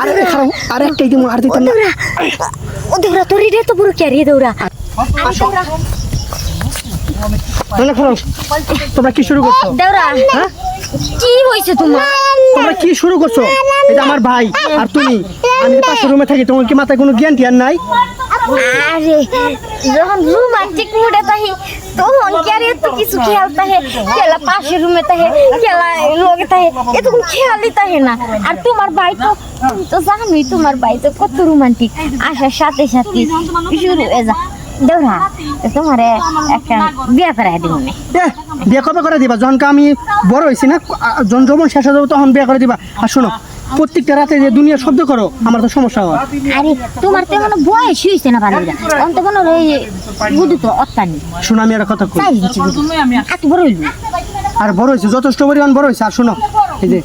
আরে খারাপ আরেকটাই দিমু আর দিতাম না ও দেউরা তোর রে তো পুরো ক্যারি দেউরা না খারাপ তোমরা কি শুরু করছো দেউরা হ্যাঁ কি হইছে তোমার তোমরা কি শুরু করছো এটা আমার ভাই আর তুমি আমি পাশের রুমে থাকি তোমার কি মাথায় কোনো জ্ঞান টিয়ান নাই আরে যখন রোমান্টিক মুডে তাহি তখন ক্যারি তো কিছু খেয়াল তাহে খেলা পাশের রুমে তাহে খেলা লগে তাহে এত কোনো খেয়ালই তাহে না আর তোমার ভাই তো তুমি তো জানোই তোমার ভাই তো কত রোমান্টিক আসার সাথে সাথে শুরু হয়ে যা দেউরা তোমারে একটা বিয়ে করাই দিব না বিয়ে কবে করে দিবা যখন আমি বড় হয়েছি না যখন যখন শেষ হয়ে যাবো তখন বিয়ে করে দিবা আর শোনো প্রত্যেকটা রাতে যে দুনিয়া শব্দ করো আমার তো সমস্যা হয় আরে তোমার তো মনে বয়স হয়েছে না ভালো অন্ত কোনো বুদ্ধি তো অত্যানি শোনো আমি একটা কথা কই তাই দিচ্ছি এত বড় হইল আর বড় হয়েছে যথেষ্ট পরিমাণ বড় হয়েছে আর শোনো এই যে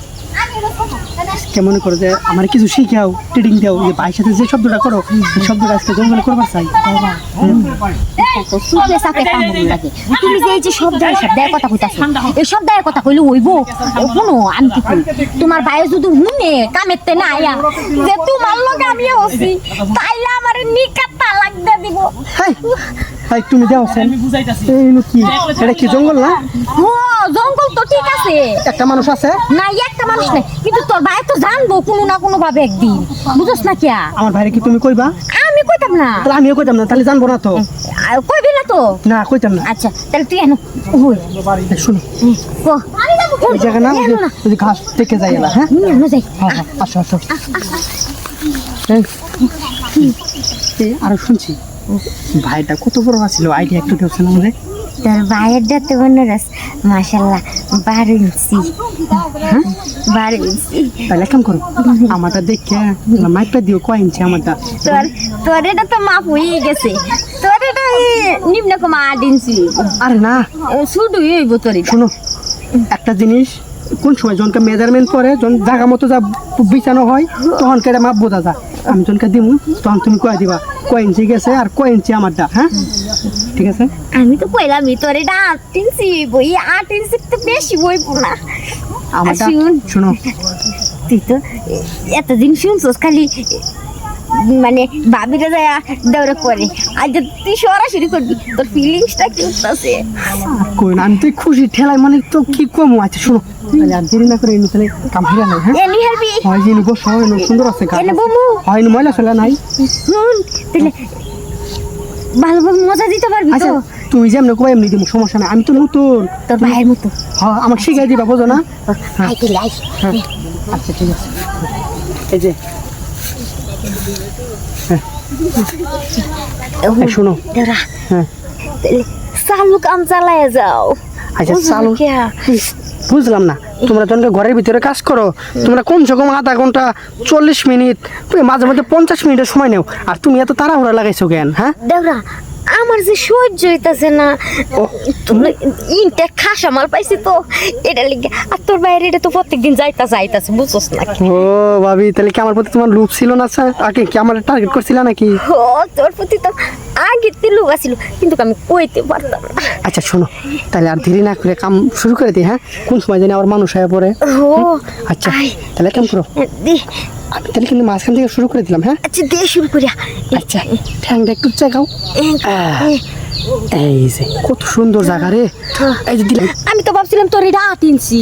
কেমন করে যে আমার কিছু শিখাও ট্রেডিং দাও যে ভাইয়ের সাথে যে শব্দটা করো এই শব্দটা আজকে জঙ্গলে করবার চাই সুখে সাথে কামড় লাগে তুমি যে এই যে শব্দের কথা কইতাছো এই শব্দের কথা কইলে হইব শুনো আমি কি কই তোমার ভাই যদি হুনে কামেতে না আয়া যে তোমার লগে আমি হইছি তাইলে আমার নিকাত তালাক দে দিব হাই হাই তুমি দাও সেন এই নো কি এটা কি জঙ্গল না ও জঙ্গল তো ঠিক আছে একটা মানুষ আছে না একটা মানুষ নাই কিন্তু তোর ভাই তো জানবো কোনো না কোনো ভাবে একদিন বুঝছ না কিয়া আমার ভাইরে কি তুমি কইবা আমি কইতাম না তাহলে আমিও কইতাম না তাহলে জানবো না তো কইবি না তো না কইতাম না আচ্ছা তাহলে তুই এনো ওই শুনো কো এই জায়গা না ওই ঘাস থেকে যাই এলা হ্যাঁ না যাই হ্যাঁ হ্যাঁ আসো আসো এই আর শুনছি ভাইটা কত বড় ছিল আইডিয়া একটু দেওছেন আমাদের তোর ভাইয়ের ডাতে বনরাস মাশাআল্লাহ 12 ইঞ্চি হ্যাঁ 12 ইঞ্চি তাহলে কাম করো আমারটা দেখে মাইকটা দিও কয় ইঞ্চি আমারটা তোর এটা তো মাপ হয়ে গেছে তোর এটা নিম্ন কম 8 ইঞ্চি আরে না শুধু হইব তোর এটা শোনো একটা জিনিস কোন সময় জনকে মেজারমেন্ট করে যখন জায়গা মতো যা বিছানো হয় তখন কেটে মাপ বোঝা যায় আমি জনকে দিমু তখন তুমি কয় দিবা কয় ইঞ্চি গেছে আর কয় ইঞ্চি আমারটা হ্যাঁ ঠিক আছে আমি তো কইলাম তোর এটা 8 ইঞ্চি বই 8 ইঞ্চি তো বেশি বইব না আমারটা শুন শোনো তুই তো এতদিন শুনছস খালি মানে ভাবিরা যায় দৌড়ে করে আজ তুই সরাসরি করবি তোর ফিলিংসটা কি হচ্ছে কই না আমি তো খুশি ঠেলাই মানে তো কি কম আছে শোনো তাহলে আর দেরি না করে এনে তাহলে কাম হইরা নাই হ্যাঁ এনি হেলবি হয় জিনু বস হয় সুন্দর আছে গাছ এনে বমু হয় না ময়লা ফেলা নাই শুন তাহলে ভালোভাবে মজা দিতে পারবি আচ্ছা তো তুমি যেমন কই এমনি দিমু সমস্যা নাই আমি তো নতুন তোর ভাইয়ের মতো হ্যাঁ আমাকে শিখাই দিবা বুঝো না আই কি লাইফ হ্যাঁ আচ্ছা ঠিক আছে এই যে শোনো দাঁড়া হ্যাঁ তাহলে চালু কাম চালায় যাও আচ্ছা চালু বুঝলাম না তোমরা যখন ঘরের ভিতরে কাজ করো তোমরা কমসে কম আধা ঘন্টা 40 মিনিট মাঝে মধ্যে 50 মিনিটের সময় নেও আর তুমি এত তাড়াহুড়া লাগাইছো কেন হ্যাঁ দাঁড়া আমার যে সহ্য হইতাছে না ইনটা খাসা মাল পাইছি তো এটা লিগে আর তোর বাইরে এটা তো প্রত্যেকদিন যাইতাছে বুঝছস না ও ভাবি তাহলে কি আমার প্রতি তোমার লোভ ছিল না স্যার আগে কি আমার টার্গেট করছিলা নাকি ও তোর প্রতি তো আগে লোভ আছিল কিন্তু আমি কইতে পারতাম না আচ্ছা শোনো তাহলে আর দেরি না করে কাম শুরু করে দিই হ্যাঁ কোন সময় জানি আবার মানুষ হয়ে পড়ে ও আচ্ছা তাহলে কাম করো দে তাহলে কিন্তু মাঝখান থেকে শুরু করে দিলাম হ্যাঁ আচ্ছা দে শুরু করিয়া আচ্ছা ঠ্যাংটা একটু চাগাও এই যে কত সুন্দর জায়গা রে এই যে দিলাম আমি তো ভাবছিলাম তোর এটা 8 ইঞ্চি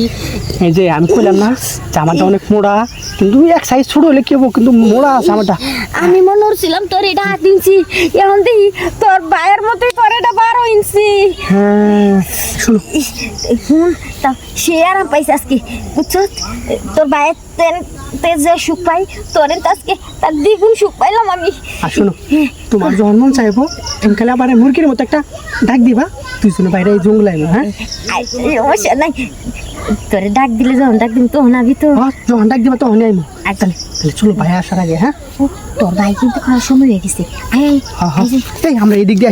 এই যে আমি কইলাম না জামাটা অনেক মোড়া কিন্তু এক সাইজ ছোট হলে কি হবো কিন্তু মোড়া আছে আমারটা আমি মনে করছিলাম তোর এটা 8 ইঞ্চি এখন দেখি তোর ভাইয়ের মতোই তোর এটা 12 ইঞ্চি হ্যাঁ শুনো শুন তা সে আরাম পাইছে আজকে বুঝছো তোর ভাইয়ের তে যে সুখ পাই তোর আজকে তার দ্বিগুণ সুখ পাইলাম আমি আর শোনো তোমার যখন মন চাইবো তুমি খালি আবার মুরগির মতো একটা ডাক দিবা তুই শুনে বাইরে এই জঙ্গল আইবো হ্যাঁ সমস্যা নাই তোরে ডাক দিলে যখন ডাক দিন তখন আবি তো যখন ডাক দিবা তখন আইবো তাহলে চলো ভাই আসার আগে হ্যাঁ তোর ভাই কিন্তু খাওয়ার সময় হয়ে গেছে এই আমরা এই দিক দিয়ে